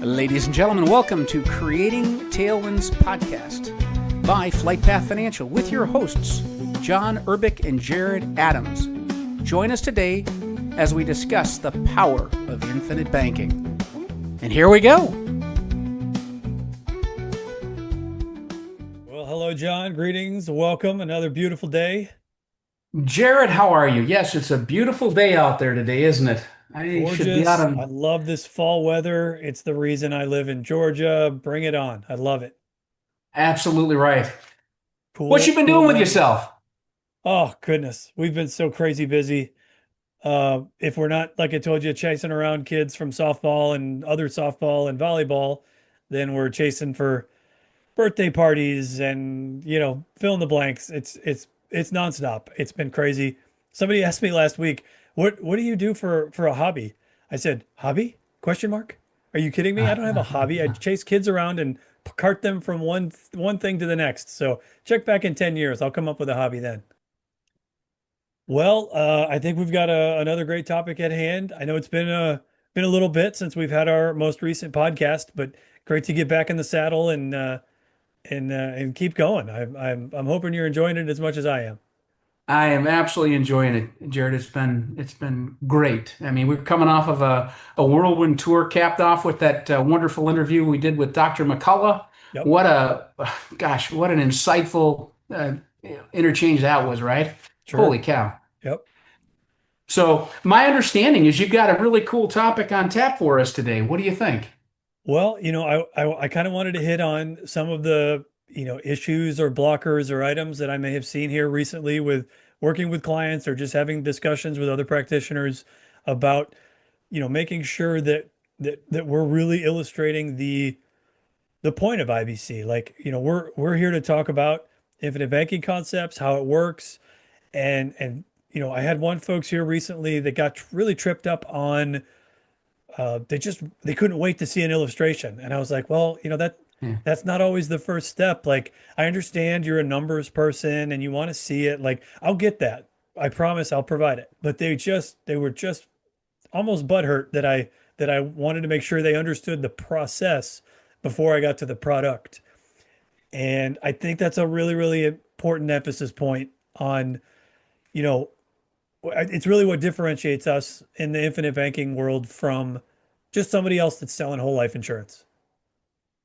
Ladies and gentlemen, welcome to Creating Tailwinds Podcast by Flight Path Financial with your hosts, John Urbick and Jared Adams. Join us today as we discuss the power of infinite banking. And here we go. Well, hello, John. Greetings. Welcome. Another beautiful day. Jared, how are you? Yes, it's a beautiful day out there today, isn't it? I should be out Gorgeous. I on. love this fall weather. It's the reason I live in Georgia. Bring it on. I love it. Absolutely right. What you Cool, been cool doing with weather. yourself? Oh, goodness. We've been so crazy busy. If we're not, like I told you, chasing around kids from softball and other softball and volleyball, then we're chasing for birthday parties and, fill in the blanks. It's nonstop. It's been crazy. Somebody asked me last week, what do you do for a hobby? I said, hobby? Question mark? Are you kidding me? I don't have a hobby. I chase kids around and cart them from one thing to the next. So check back in 10 years. I'll come up with a hobby then. Well, I think we've got another great topic at hand. I know it's been a little bit since we've had our most recent podcast, but great to get back in the saddle and keep going. I'm hoping you're enjoying it as much as I am. I am absolutely enjoying it, Jared. It's been great. I mean, we're coming off of a whirlwind tour, capped off with that wonderful interview we did with Dr. McCullough. Yep, What a gosh, what an insightful interchange that was, right? sure. Holy cow! Yep. So my understanding is you've got a really cool topic on tap for us today. What do you think? Well, I kind of wanted to hit on some of the, issues or blockers or items that I may have seen here recently with working with clients or just having discussions with other practitioners about, making sure that we're really illustrating the point of IBC. Like, we're here to talk about infinite banking concepts, how it works, and I had one folks here recently that got really tripped up on they couldn't wait to see an illustration. And I was like, well, Yeah. that's not always the first step. Like, I understand you're a numbers person and you want to see it. Like, I'll get that. I promise I'll provide it. But they were just almost butthurt that I wanted to make sure they understood the process before I got to the product. And I think that's a really, really important emphasis point on, you know, it's really what differentiates us in the infinite banking world from just somebody else that's selling whole life insurance.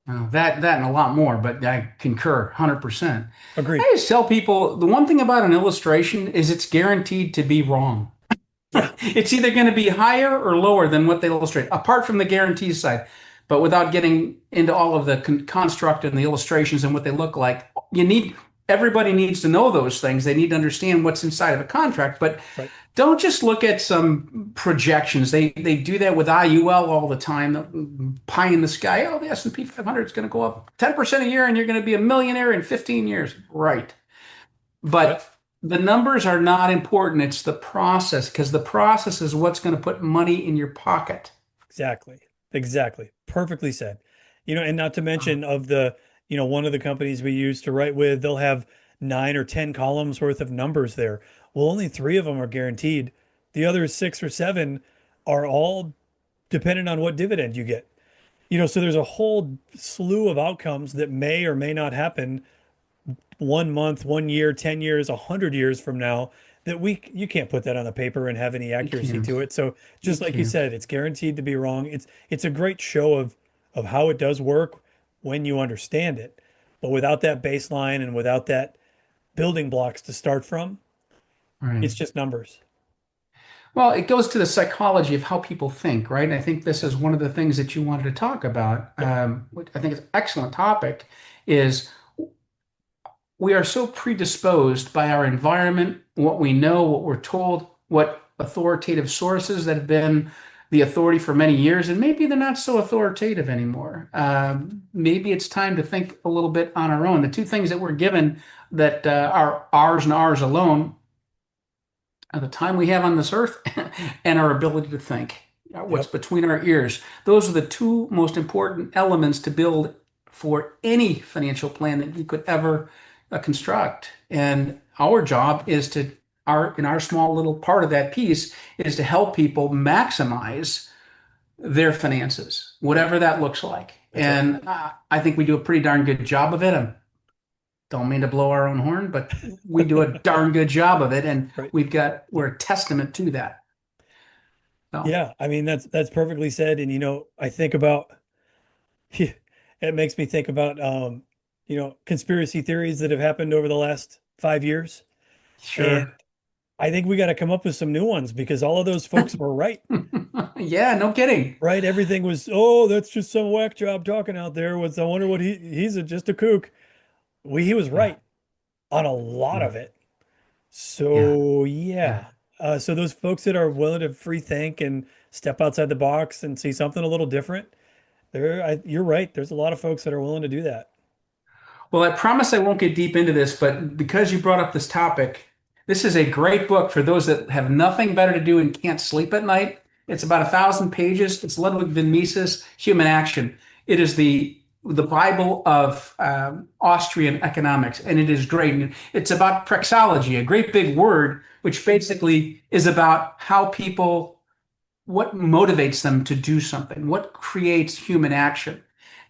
That and a lot more, but I concur 100%. I Agreed. just tell people the one thing about an illustration is it's guaranteed to be wrong. Yeah. It's either going to be higher or lower than what they illustrate, apart from the guarantees side. But without getting into all of the construct and the illustrations and what they look like, everybody needs to know those things. They need to understand what's inside of a contract. But Right. don't just look at some projections. They do that with IUL all the time. The pie in the sky. Oh, the S&P 500 is going to go up 10% a year, and you're going to be a millionaire in 15 years. Right. Yep. But the numbers are not important. It's the process, because the process is what's going to put money in your pocket. Exactly. Exactly. Perfectly said. And not to mention of one of the companies we use to write with, they'll have 9 or 10 columns worth of numbers there. Well, only three of them are guaranteed. The other 6 or 7 are all dependent on what dividend you get. So there's a whole slew of outcomes that may or may not happen 1 month, 1 year, 10 years, 100 years from now that you can't put that on the paper and have any You accuracy can't. to it. So You just like you can't. said, it's guaranteed to be wrong. It's a great show of how it does work when you understand it. But without that baseline and without that building blocks to start from, Right. it's just numbers. Well, it goes to the psychology of how people think, right? And I think this is one of the things that you wanted to talk about. Yep. Which I think is an excellent topic, is we are so predisposed by our environment, what we know, what we're told, what authoritative sources that have been the authority for many years, and maybe they're not so authoritative anymore. Maybe it's time to think a little bit on our own. The two things that we're given that are ours and ours alone are the time we have on this earth and our ability to think, what's Yep. between our ears. Those are the two most important elements to build for any financial plan that you could ever construct. And our job is in our small little part of that piece is to help people maximize their finances, Yep. whatever that looks like. That's right. And I think we do a pretty darn good job of it. I don't mean to blow our own horn, but we do a darn good job of it. And Right. we're a testament to that. So Yeah. I mean, that's perfectly said. And, I think about, it makes me think about, conspiracy theories that have happened over the last 5 years. And sure. I think we got to come up with some new ones because all of those folks were right. Yeah, no kidding. Right? Everything was, oh, that's just some whack job talking out there. I wonder what just a kook. He was Yeah. right on a lot Yeah. of it. Yeah. So Yeah. yeah. So those folks that are willing to free think and step outside the box and see something a little different, you're right. There's a lot of folks that are willing to do that. Well, I promise I won't get deep into this, but because you brought up this topic, this is a great book for those that have nothing better to do and can't sleep at night. It's about 1,000 pages. It's Ludwig von Mises' Human Action. It is the Bible of Austrian economics, and it is great. And it's about praxology, a great big word, which basically is about how people, what motivates them to do something, what creates human action.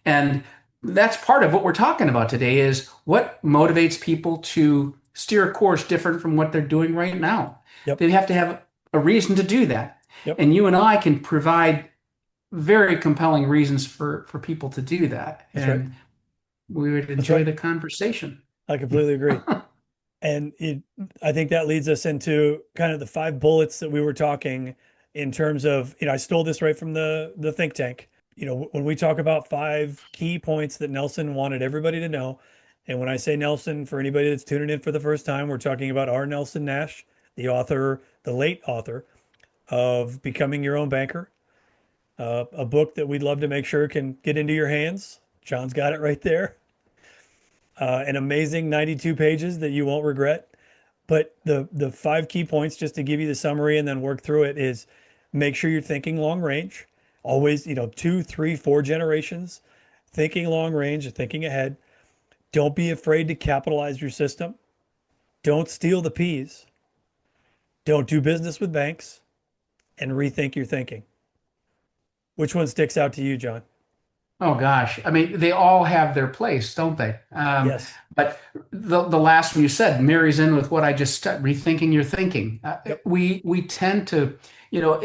And that's part of what we're talking about today is what motivates people to steer a course different from what they're doing right now. Yep. They have to have a reason to do that. Yep. And you and I can provide very compelling reasons for people to do that. That's right. And we would That's enjoy right. the conversation. I completely agree. And I think that leads us into kind of the 5 bullets that we were talking in terms of, I stole this right from the think tank. When we talk about 5 key points that Nelson wanted everybody to know, and when I say Nelson, for anybody that's tuning in for the first time, we're talking about R. Nelson Nash, the author, the late author of Becoming Your Own Banker, a book that we'd love to make sure can get into your hands. John's got it right there. An amazing 92 pages that you won't regret. But the 5 key points, just to give you the summary and then work through it, is make sure you're thinking long range. Always, 2, 3, 4 generations, thinking long range, thinking ahead. Don't be afraid to capitalize your system. Don't steal the peas. Don't do business with banks, and rethink your thinking. Which one sticks out to you, John? Oh gosh, I mean, they all have their place, don't they? Yes. But the last one you said marries in with what I just said, rethinking your thinking. Yep. We tend to, you know,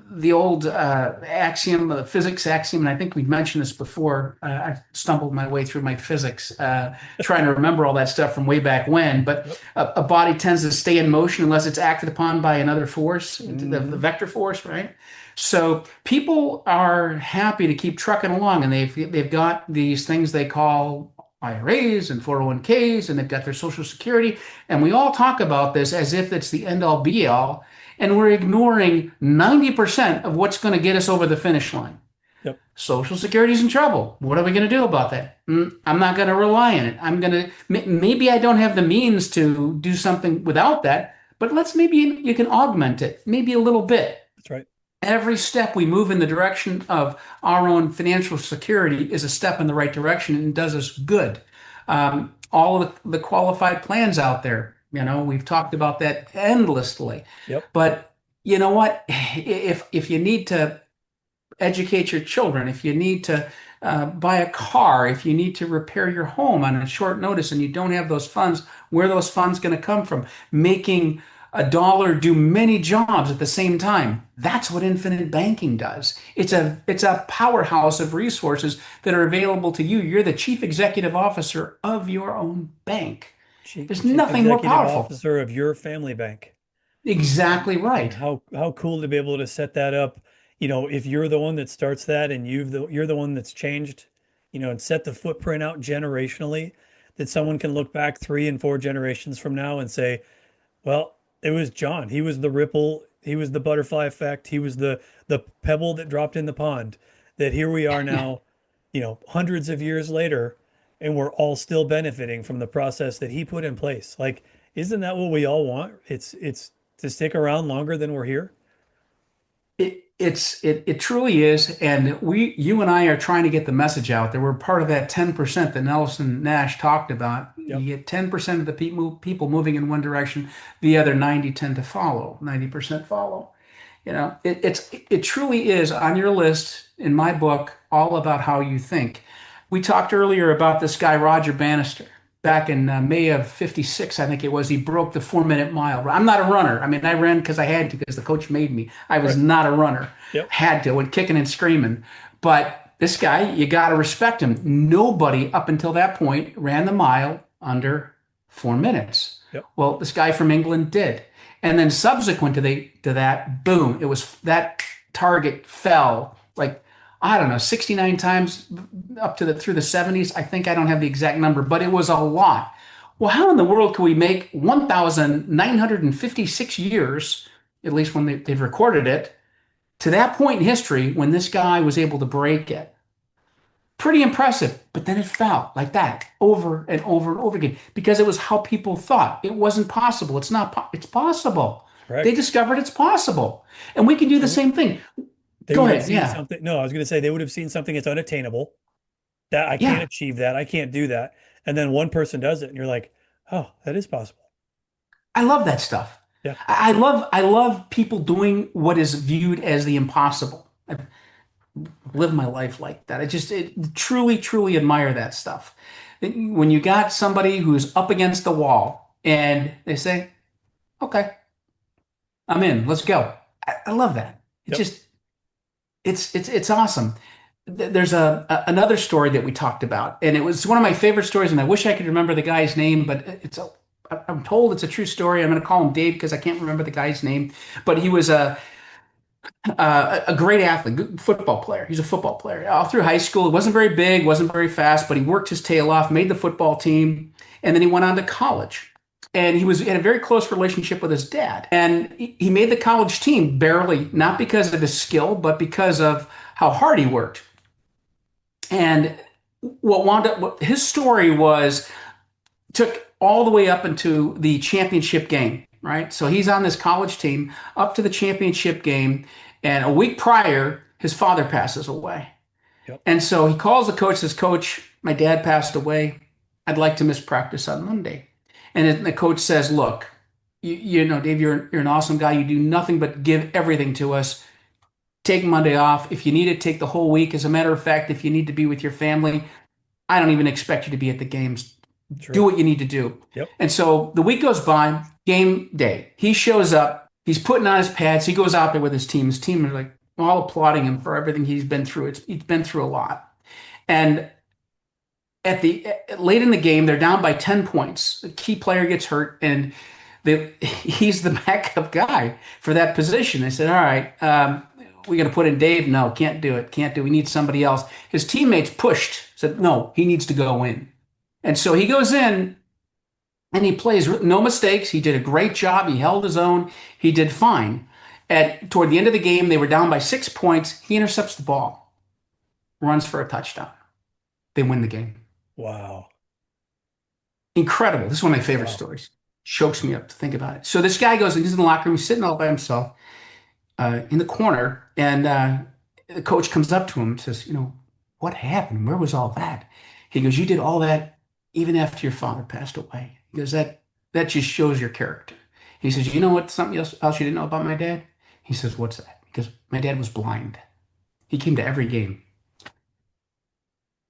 the old axiom, the physics axiom, and I think we mentioned this before. I stumbled my way through my physics, trying to remember all that stuff from way back when. But Yep. a body tends to stay in motion unless it's acted upon by another force, the Hmm. vector force, right? So people are happy to keep trucking along, and they've got these things they call IRAs and 401ks, and they've got their Social Security, and we all talk about this as if it's the end all be all, and we're ignoring 90% of what's going to get us over the finish line. Yep. Social Security's in trouble. What are we going to do about that? I'm not going to rely on it. Maybe I don't have the means to do something without that, but maybe you can augment it, maybe a little bit. That's right. Every step we move in the direction of our own financial security is a step in the right direction and does us good. All of the qualified plans out there, we've talked about that endlessly. Yep. But you know what? If you need to educate your children, if you need to buy a car, if you need to repair your home on a short notice and you don't have those funds, where are those funds going to come from? Making a dollar do many jobs at the same time. That's what infinite banking does. It's a powerhouse of resources that are available to you. You're the chief executive officer of your own bank. There's Chief nothing more executive powerful. officer of your family bank. Exactly And right. how cool to be able to set that up. If you're the one that starts that and you're the one that's changed, and set the footprint out generationally, that someone can look back 3 and 4 generations from now and say, well, it was John. He was the ripple. He was the butterfly effect. He was the pebble that dropped in the pond. That here we are now, hundreds of years later, and we're all still benefiting from the process that he put in place. Like, isn't that what we all want? It's to stick around longer than we're here. it truly is, and you and I are trying to get the message out there. We're part of that 10% that Nelson Nash talked about. Yep. You get 10% of the people moving in one direction, the other 90 tend to follow, 90% follow. It truly is on your list in my book, all about how you think. We talked earlier about this guy, Roger Bannister. Yep. Back in May of '56, I think it was, he broke the 4 minute mile. I'm not a runner. I mean, I ran because I had to, because the coach made me. I was Right. not a runner. Yep. Had to, went kicking and screaming. But this guy, you got to respect him. Nobody up until that point ran the mile under 4 minutes. Yep. Well, this guy from England did. And then subsequent to that, boom, it was that target fell like, I don't know, 69 times up to through the 70s. I think I don't have the exact number, but it was a lot. Well, how in the world can we make 1,956 years, at least when they've recorded it, to that point in history when this guy was able to break it? Pretty impressive, but then it fell like that over and over and over again because it was how people thought. It wasn't possible. It's not, it's possible. They Correct. discovered it's possible. And we can do the And same thing. they Go would have ahead. seen Yeah. something. No, I was going to say they would have seen something that's unattainable, that I can't Yeah. achieve that. I can't do that. And then one person does it and you're like, oh, that is possible. I love that stuff. Yeah. I love people doing what is viewed as the impossible. I live my life like that. Truly, truly admire that stuff. When you got somebody who's up against the wall and they say, okay, I'm in, let's go. I love that. It Yep. just, it's awesome. There's another story that we talked about, and it was one of my favorite stories, and I wish I could remember the guy's name, but I'm told it's a true story. I'm going to call him Dave because I can't remember the guy's name, but he was a great athlete, good football player. He's a football player all through high school. He wasn't very big, wasn't very fast, but he worked his tail off, made the football team, and then he went on to college. And he had a very close relationship with his dad. And he made the college team barely, not because of his skill, but because of how hard he worked. And what his story was, took all the way up into the championship game, right? So he's on this college team up to the championship game, and a week prior, his father passes away. Yep. And so he calls the coach, says, Coach, my dad passed away. I'd like to miss practice on Monday. And then the coach says, Look, Dave, you're an awesome guy. You do nothing but give everything to us. Take Monday off. If you need it, take the whole week. As a matter of fact, if you need to be with your family, I don't even expect you to be at the games. Do True. what you need to do. Yep. And so the week goes by, game day. He shows up. He's putting on his pads. He goes out there with his team. His team are like all applauding him for everything he's been through. He's been through a lot. And late in the game, they're down by 10 points. The key player gets hurt, and he's the backup guy for that position. They said, "All right, we got to put in Dave." No, can't do it. Can't do it. We need somebody else. His teammates pushed, said, "No, he needs to go in." And so he goes in and he plays no mistakes. He did a great job. He held his own. He did fine. Toward the end of the game, they were down by 6 points. He intercepts the ball, runs for a touchdown. They win the game. Wow. Incredible. This is one of my favorite Wow. stories. Chokes me up to think about it. So this guy goes and he's in the locker room, he's sitting all by himself in the corner, and the coach comes up to him and says, what happened? Where was all that? He goes, you did all that even after your father passed away. He goes, that just shows your character. He says, you know what? Something else you didn't know about my dad? He says, what's that? Because my dad was blind. He came to every game.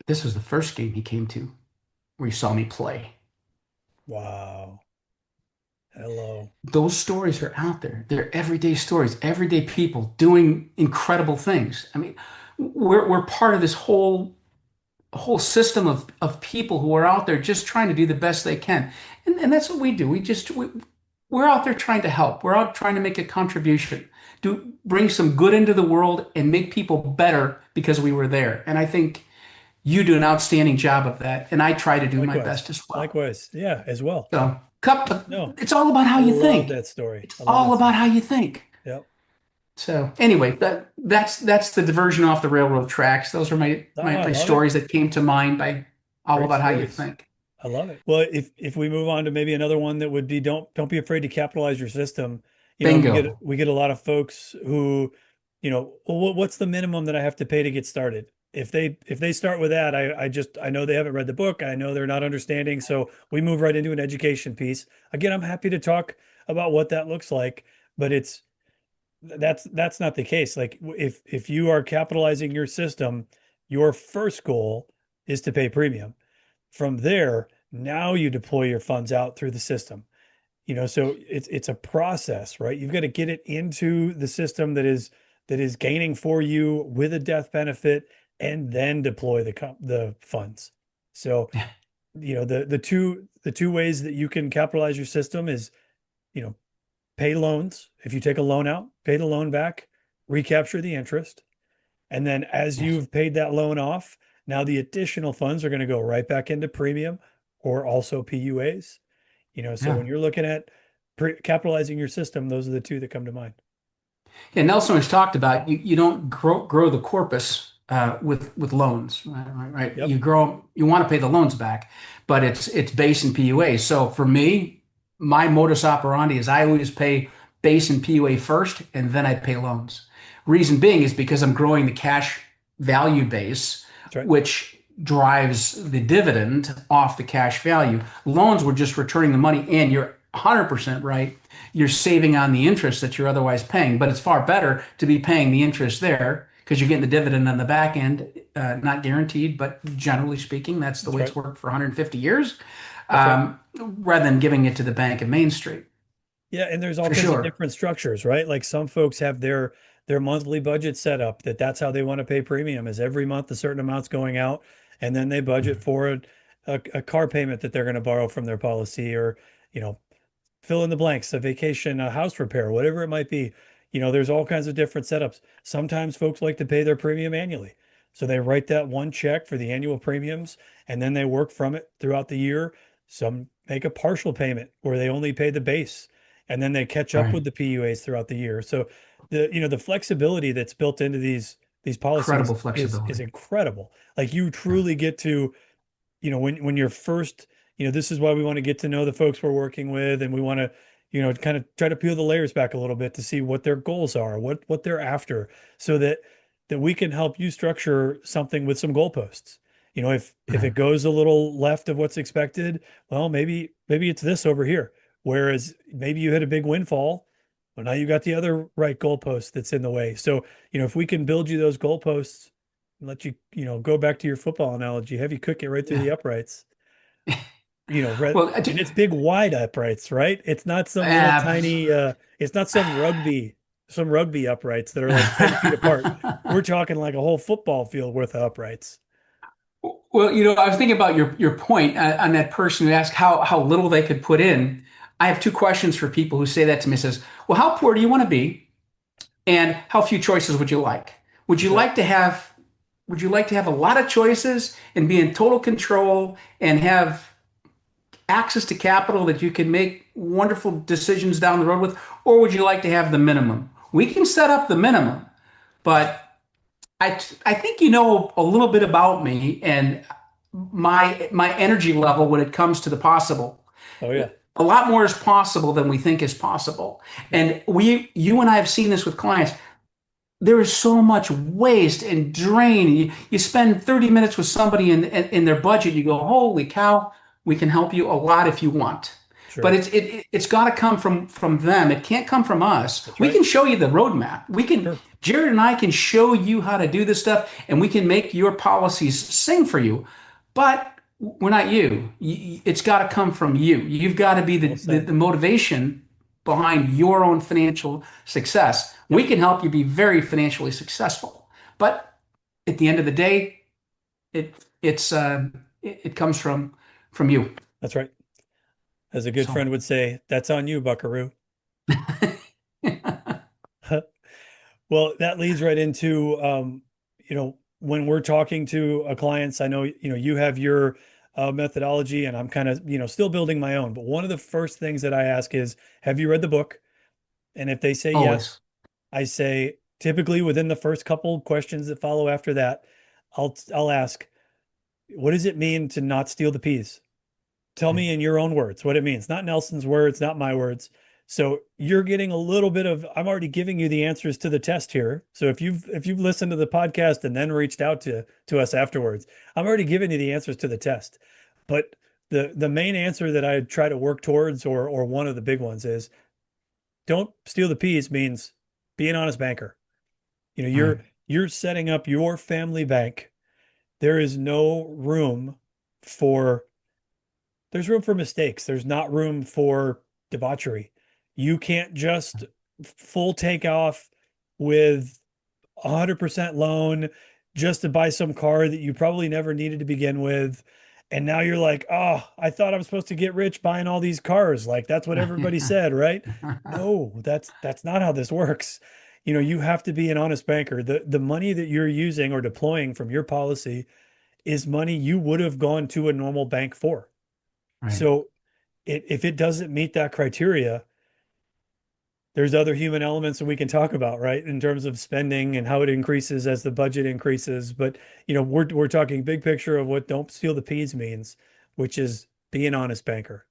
This was the first game he came to where he saw me play. Wow. Hello. Those stories are out there. They're everyday stories, everyday people doing incredible things. I mean, we're part of this whole system of people who are out there just trying to do the best they can. And that's what we do. We're out there trying to help. We're out trying to make a contribution, bring some good into the world and make people better because we were there. And I think you do an outstanding job of that. And I try to do my Likewise. best as well. Likewise. Yeah, as well. So, No, it's all about how I you love think. that story. It's I love all that about story. how you think. Yep. So anyway, that's the diversion off the railroad tracks. Those are my Oh, my, I my love it. stories that came to mind by all Great about how you stories. think. I love it. Well, if we move on to maybe another one that would be don't be afraid to capitalize your system. You know, Bingo. we get a lot of folks who, well, what's the minimum that I have to pay to get started? If they start with that, I know they haven't read the book. I know they're not understanding. So we move right into an education piece. Again, I'm happy to talk about what that looks like, but that's not the case. Like if you are capitalizing your system, your first goal is to pay premium. From there, now you deploy your funds out through the system. So it's a process, right? You've got to get it into the system that is gaining for you with a death benefit, and then deploy the funds. So, the two ways that you can capitalize your system is, you know, pay loans. If you take a loan out, pay the loan back, recapture the interest. And then as Yes. you've paid that loan off, now the additional funds are going to go right back into premium or also PUAs. So Yeah. when you're looking at capitalizing your system, those are the two that come to mind. Yeah, Nelson has talked about you don't grow the corpus with loans, right? Yep. You want to pay the loans back, but it's base and PUA. So for me, my modus operandi is I always pay base and PUA first, and then I pay loans. Reason being is because I'm growing the cash value base, That's right. which drives the dividend off the cash value. Loans were just returning the money, and you're 100% right, you're saving on the interest that you're otherwise paying. But it's far better to be paying the interest there because you're getting the dividend on the back end, not guaranteed, but generally speaking, that's the That's way right. it's worked for 150 years, That's right. rather than giving it to the bank of Main Street, Yeah, and there's all for kinds of sure. different structures, right? Like some folks have their monthly budget set up that's how they want to pay premium is every month a certain amount's going out, and then they budget for a car payment that they're going to borrow from their policy, or you know fill in the blanks, a vacation, a house repair, whatever it might be. There's all kinds of different setups. Sometimes folks like to pay their premium annually. So they write that one check for the annual premiums, and then they work from it throughout the year. Some make a partial payment where they only pay the base, and then they catch up Right. with the PUAs throughout the year. So the flexibility that's built into these policies Incredible is flexibility. incredible. Like you Yeah. truly get to, when you're first, this is why we want to get to know the folks we're working with, and we want to, kind of try to peel the layers back a little bit to see what their goals are, what they're after, so that we can help you structure something with some goalposts. If it Right. goes a little left of what's expected, well, maybe it's this over here. Whereas maybe you had a big windfall, well, now you got the other right goalpost that's in the way. So, if we can build you those goalposts, let you, go back to your football analogy, have you cook it right through Yeah. the uprights, Well, and it's big wide uprights, right? It's not some little tiny, it's not some rugby uprights that are like 10 feet apart. We're talking like a whole football field worth of uprights. well, I was thinking about your point on that person who asked how little they could put in. I have two questions for people who say that to me. Says, well, how poor do you want to be, and how few choices would you like? Would you That's right. like to have would you like to have a lot of choices and be in total control and have access to capital that you can make wonderful decisions down the road with, or would you like to have the minimum? We can set up the minimum, but I think you know a little bit about me and my energy level when it comes to the possible. Oh yeah. A lot more is possible than we think is possible. Yep. And you and I have seen this with clients. There is so much waste and drain. You spend 30 minutes with somebody in their budget. You go, holy cow, we can help you a lot if you want. But Sure. it's got to come from them. It can't come from us. That's We right. can show you the roadmap. Sure. Jared and I can show you how to do this stuff, and we can make your policies sing for you. But we're not you. It's got to come from you. You've got to be Well the said. motivation behind your own financial success. We Yep. can help you be very financially successful. But at the end of the day, it comes from you. That's right. As a good So friend would say, that's on you, Buckaroo. Well, that leads right into, when we're talking to clients, I know, you have your methodology, and I'm kind of, still building my own. But one of the first things that I ask is, have you read the book? And if they say yes, always. I say, typically within the first couple questions that follow after that, I'll ask, what does it mean to not steal the peas? Tell me in your own words what it means, not Nelson's words, not my words. So you're getting a little bit of, I'm already giving you the answers to the test here. So if you've listened to the podcast and then reached out to us afterwards, I'm already giving you the answers to the test. But the main answer that I try to work towards, or one of the big ones, is don't steal the peas means be an honest banker. You know, Right. you're setting up your family bank. There is no room for there's room for mistakes. There's not room for debauchery. You can't just full take off with 100% loan just to buy some car that you probably never needed to begin with. And now you're like, oh, I thought I was supposed to get rich buying all these cars. Like that's what everybody said, right? No, that's not how this works. You know, you have to be an honest banker. The money that you're using or deploying from your policy is money you would have gone to a normal bank for. Right. So if it doesn't meet that criteria, there's other human elements that we can talk about, right? In terms of spending and how it increases as the budget increases. But we're talking big picture of what don't steal the peas means, which is be an honest banker.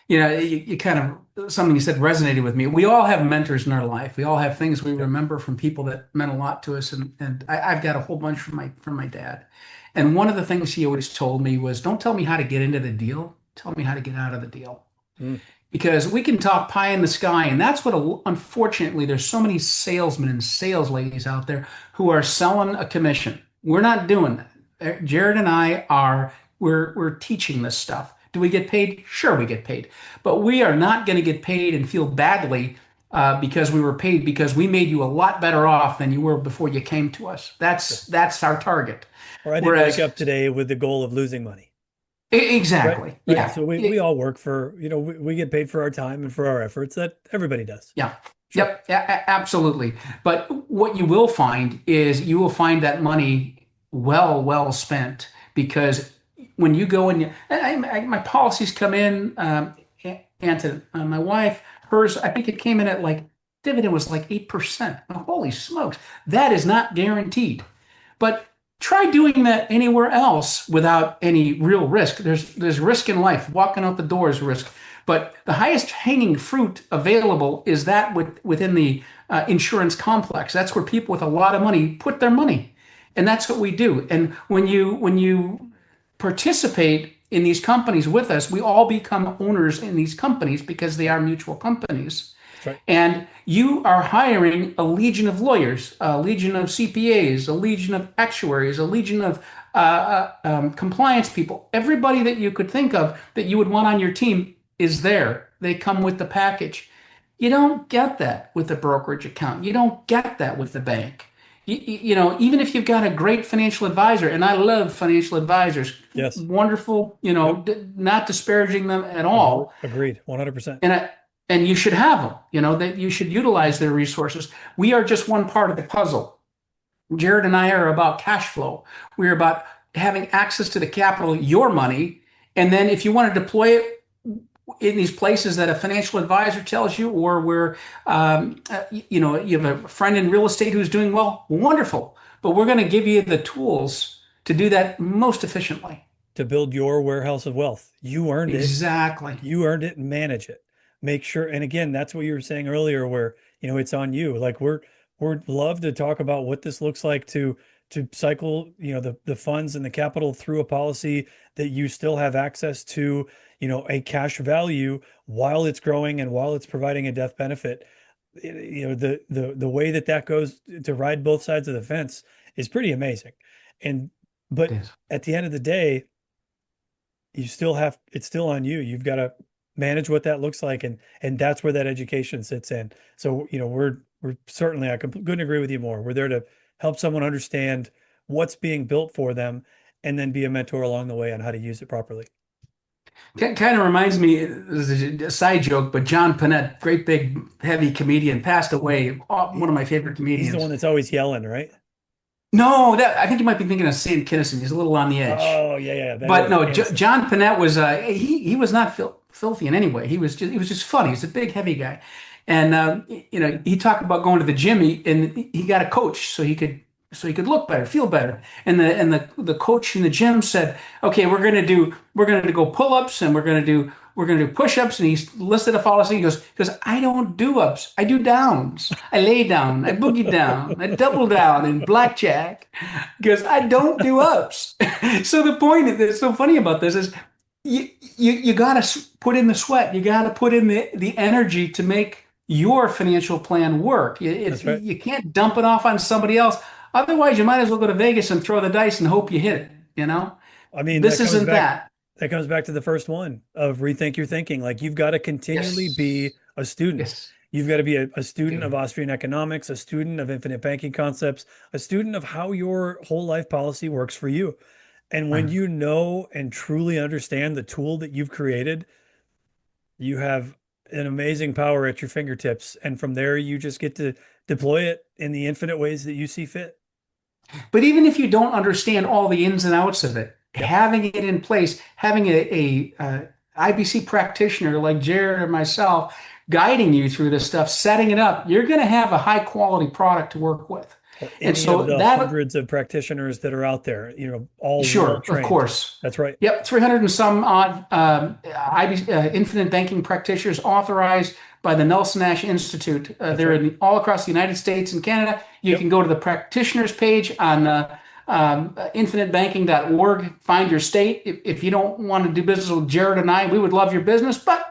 You kind of something you said resonated with me. We all have mentors in our life. We all have things we Yep. remember from people that meant a lot to us, and I've got a whole bunch from my dad. And one of the things he always told me was, "Don't tell me how to get into the deal. Tell me how to get out of the deal." Mm, Because we can talk pie in the sky, and that's what unfortunately there's so many salesmen and sales ladies out there who are selling a commission. We're not doing that. Jared and I are we're teaching this stuff. Do we get paid? Sure, we get paid, but we are not going to get paid and feel badly because we were paid because we made you a lot better off than you were before you came to us. yeah. That's our target. Or I didn't wake Whereas, up today with the goal of losing money. Right. exactly, Right. yeah. So we all work for, we get paid for our time and for our efforts that everybody does. Yeah. Sure. Yep. Absolutely. But what you will find is you will find that money well spent because when you go and my policies come in, and to my wife, hers, I think it came in at like dividend was like 8%. Holy smokes. That is not guaranteed. But try doing that anywhere else without any real risk. There's risk in life. Walking out the door is risk. But the highest hanging fruit available is that within the insurance complex. That's where people with a lot of money put their money, and that's what we do. And when you participate in these companies with us, we all become owners in these companies because they are mutual companies. That's right. And you are hiring a legion of lawyers, a legion of CPAs, a legion of actuaries, a legion of compliance people. Everybody that you could think of that you would want on your team is there. They come with the package. You don't get that with the brokerage account. You don't get that with the bank. Even if you've got a great financial advisor, and I love financial advisors, Yes. wonderful, Yep. not disparaging them at all. Agreed. 100%. And you should have them, that you should utilize their resources. We are just one part of the puzzle. Jared and I are about cash flow. We're about having access to the capital, your money. And then if you want to deploy it in these places that a financial advisor tells you, or where you have a friend in real estate who's doing well, wonderful. But we're going to give you the tools to do that most efficiently. To build your warehouse of wealth. You earned it. Exactly. You earned it and manage it. Make sure, and again, that's what you were saying earlier, where it's on you. Like we're love to talk about what this looks like to cycle, the funds and the capital through a policy that you still have access to, a cash value while it's growing and while it's providing a death benefit. The way that goes to ride both sides of the fence is pretty amazing. And It but is. at the end of the day, it's still on you. You've got to manage what that looks like, and that's where that education sits in. So we're certainly, couldn't agree with you more. We're there to help someone understand what's being built for them, and then be a mentor along the way on how to use it properly. Kind of reminds me, this is a side joke, but John Panette, great big heavy comedian, passed away. One of my favorite He's the one comedians. that's always yelling, right? No, that I think you might be thinking of Sam Kinison. He's a little on the edge. Oh, yeah, yeah, that But is no, innocent. John Panette was he was not filthy in any way. He was just funny. He's a big heavy guy, and he talked about going to the gym. And he got a coach so he could so he could look better, feel better. And the coach in the gym said, "Okay, we're gonna go pull-ups and we're gonna do push-ups." And he's listed a policy. He goes, "I don't do ups. I do downs. I lay down. I boogie down. I double down in blackjack." Because I don't do ups. So the point that's so funny about this is you got to put in the sweat. You got to put in the energy to make your financial plan work. That's right. You can't dump it off on somebody else. Otherwise, you might as well go to Vegas and throw the dice and hope you hit it, you know? I mean, This isn't that. that comes back to the first one of rethink your thinking. Like you've got to continually be Yes. a student. Yes. You've got to be a student of Dude. Austrian economics, a student of infinite banking concepts, a student of how your whole life policy works for you. And when Right. you know and truly understand the tool that you've created, you have an amazing power at your fingertips. And from there, you just get to deploy it in the infinite ways that you see fit. But even if you don't understand all the ins and outs of it, Yep. having it in place, having IBC practitioner like Jared or myself guiding you through this stuff, setting it up, you're going to have a high quality product to work with. Or And any of so the that, hundreds of practitioners that are out there, all well sure, of trained. course. That's right. Yep, 300 and some odd IBC, infinite banking practitioners authorized by the Nelson Nash Institute. That's They're right. all across the United States and Canada. You Yep. can go to the practitioners page on infinitebanking.org, find your state. If you don't want to do business with Jared and I, we would love your business, but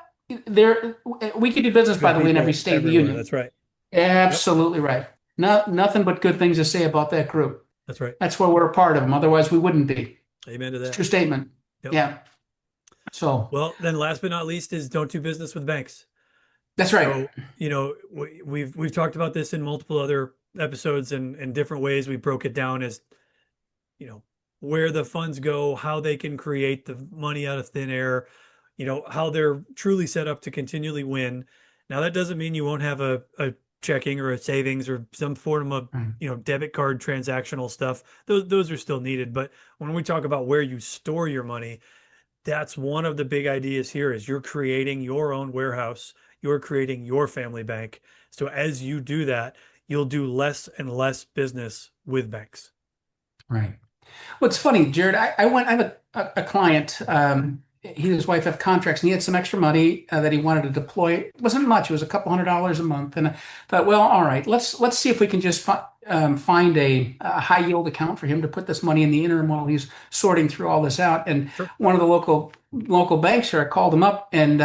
there we could do business, by Good the way, in every people state in the everywhere. union. That's right. Yep. Absolutely right. Nothing but good things to say about that group. That's right. That's why we're a part of them. Otherwise, we wouldn't be. Amen to It's a that. true statement. Yep. Yeah. So Well, then last but not least is don't do business with banks. that's right. So, we've talked about this in multiple other episodes and in different ways. We broke it down as, you know, where the funds go, how they can create the money out of thin air, how they're truly set up to continually win. Now, that doesn't mean you won't have a checking or a savings or some form of, Mm. debit card transactional stuff. Those are still needed. But when we talk about where you store your money, that's one of the big ideas here is you're creating your own warehouse. You're creating your family bank. So as you do that, you'll do less and less business with banks. Right. What's funny, Jared, I have a client. He and his wife have contracts, and he had some extra money that he wanted to deploy. It wasn't much; it was a couple $100 a month. And I thought, well, all right, let's see if we can just find a high yield account for him to put this money in the interim while he's sorting through all this out. And Sure. one of the local banks here, I called him up, and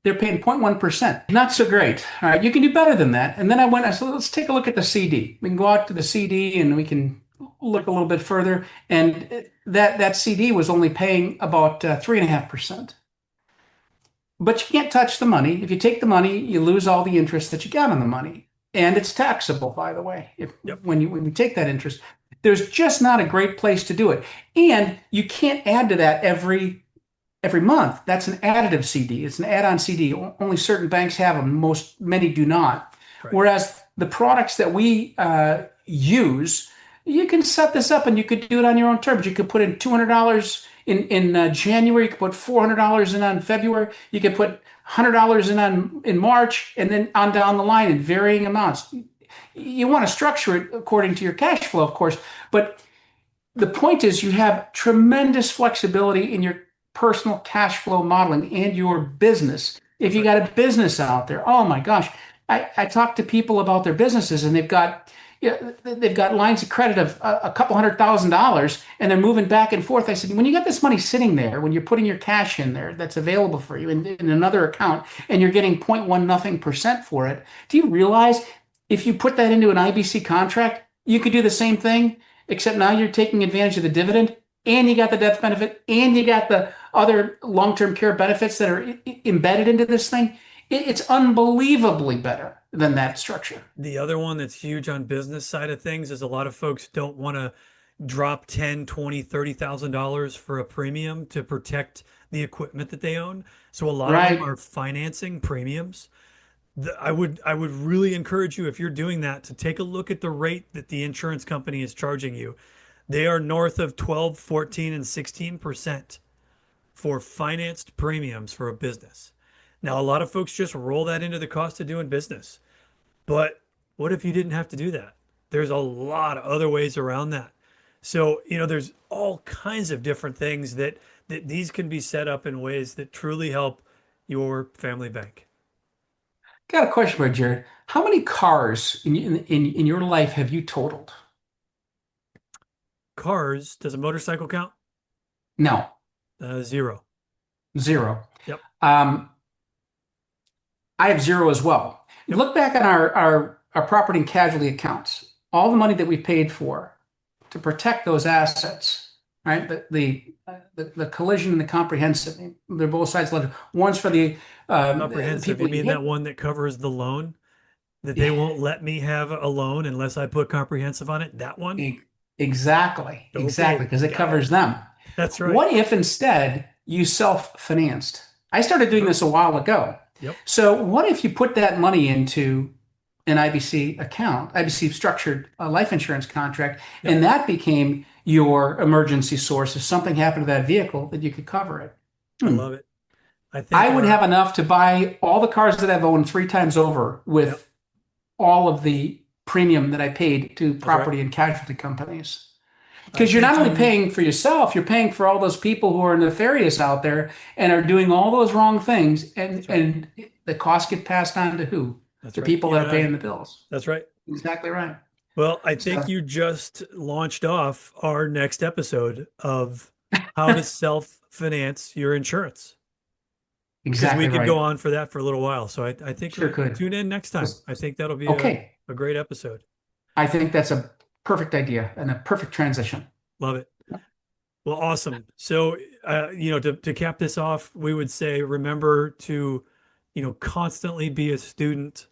they're paying 0.1%. Not so great. All right, you can do better than that. And then I said, let's take a look at the CD. We can go out to the CD and we can look a little bit further, and that CD was only paying about 3.5%. But you can't touch the money. If you take the money, you lose all the interest that you got on the money, and it's taxable, by the way. If Yep. when you take that interest, there's just not a great place to do it, and you can't add to that every month. That's an additive CD. It's an add-on CD. Only certain banks have them. Many do not. Right. Whereas the products that we use, you can set this up and you could do it on your own terms. You could put in $200 in January. You could put $400 in on February. You could put $100 in March, and then on down the line in varying amounts. You want to structure it according to your cash flow, of course, but the point is you have tremendous flexibility in your personal cash flow modeling and your business. If you Right. got a business out there, oh my gosh, I talk to people about their businesses, and they've got lines of credit of a couple $100,000, and they're moving back and forth. I said, when you got this money sitting there, when you're putting your cash in there that's available for you in another account, and you're getting 0.1 nothing percent for it, do you realize if you put that into an IBC contract, you could do the same thing, except now you're taking advantage of the dividend, and you got the death benefit, and you got the other long-term care benefits that are embedded into this thing. It's unbelievably better than that structure. The other one that's huge on business side of things is a lot of folks don't want to drop 10, 20, $30,000 for a premium to protect the equipment that they own. So a lot of them Right. are financing premiums. I would really encourage you if you're doing that to take a look at the rate that the insurance company is charging you. They are north of 12, 14, and 16% for financed premiums for a business. Now, a lot of folks just roll that into the cost of doing business. But what if you didn't have to do that? there's a lot of other ways around that. So, there's all kinds of different things that these can be set up in ways that truly help your family bank. Got a question for you, Jared. How many cars in your life have you totaled? Cars, does a motorcycle count? No, Zero. zero. Yep. Um, I have zero as well. You Yep. look back on our property and casualty accounts, all the money that we paid for to protect those assets, right? The collision and the comprehensive, they're both sides of the ledger. One's for the Comprehensive. You people you mean that hit. one that covers the loan? That they won't let me have a loan unless I put comprehensive on it? That one? E- Exactly, exactly, Okay, because it got it. covers them. That's right. What if instead you self-financed? I started doing True. this a while ago. Yep. So what if you put that money into an IBC account, IBC structured life insurance contract, Yep. and that became your emergency source if something happened to that vehicle that you could cover it? I Hmm. love it. I think I would have enough to buy all the cars that I've owned three times over yep, with all of the premium that I paid to that's right. property and casualty companies. I Because you're not think only you paying for yourself, you're paying for all those people who are nefarious out there and are doing all those wrong things. And that's right. and the costs get passed on to who? That's The right. people You that are and paying I. the bills. That's right. Exactly right. Well, I think So you just launched off our next episode of how to self-finance your insurance. Because we exactly could go right. on for that for a little while. So I think Sure could. tune in next time. Just- I think that'll be Okay. a great episode. I think that's a perfect idea and a perfect transition. Love it. Well, awesome. So, to cap this off, we would say remember to, constantly be a student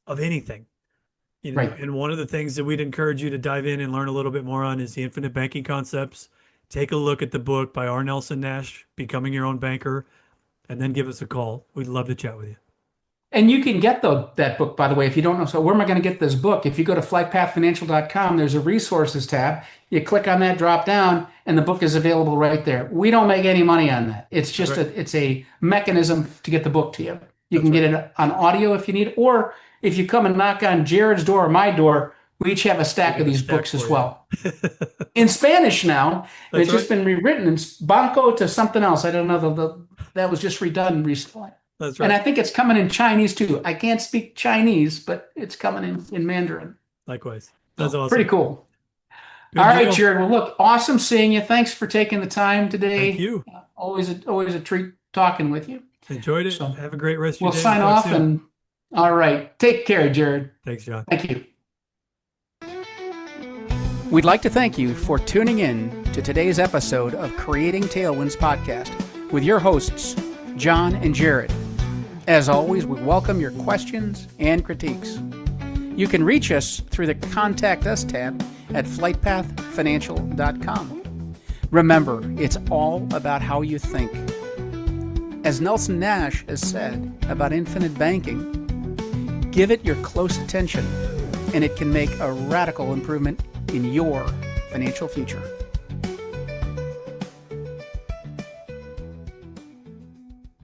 of anything. Right. And one of the things that we'd encourage you to dive in and learn a little bit more on is the infinite banking concepts. Take a look at the book by R. Nelson Nash, Becoming Your Own Banker, and then give us a call. We'd love to chat with you. And you can get that book, by the way, if you don't know. So where am I going to get this book? If you go to flightpathfinancial.com, there's a resources tab. You click on that drop down, and the book is available right there. We don't make any money on that. It's That's just right. it's a mechanism to get the book to you. You That's can right. get it on audio if you need, or if you come and knock on Jared's door or my door, we each have a We stack of got a these stack books as for you. well. In Spanish now, and That's it's just right. been rewritten. It's Banco to something else. I don't know. That was just redone recently. That's And I right. think it's coming in Chinese too. I can't speak Chinese, but it's coming in Mandarin. Likewise. That's So pretty awesome. cool. All Good right, deal. Jared. Well, look, awesome seeing you. Thanks for taking the time Thank today. you. Always a treat talking with you. Enjoyed it. So Have a great rest of we'll your day. We'll sign talk off soon. and all right. Take care, Jared. Thanks, John. Thank you. We'd like to thank you for tuning in to today's episode of Creating Tailwinds podcast with your hosts, John and Jared. As always, we welcome your questions and critiques. You can reach us through the Contact Us tab at flightpathfinancial.com. Remember, it's all about how you think. As Nelson Nash has said about infinite banking, give it your close attention, and it can make a radical improvement in your financial future.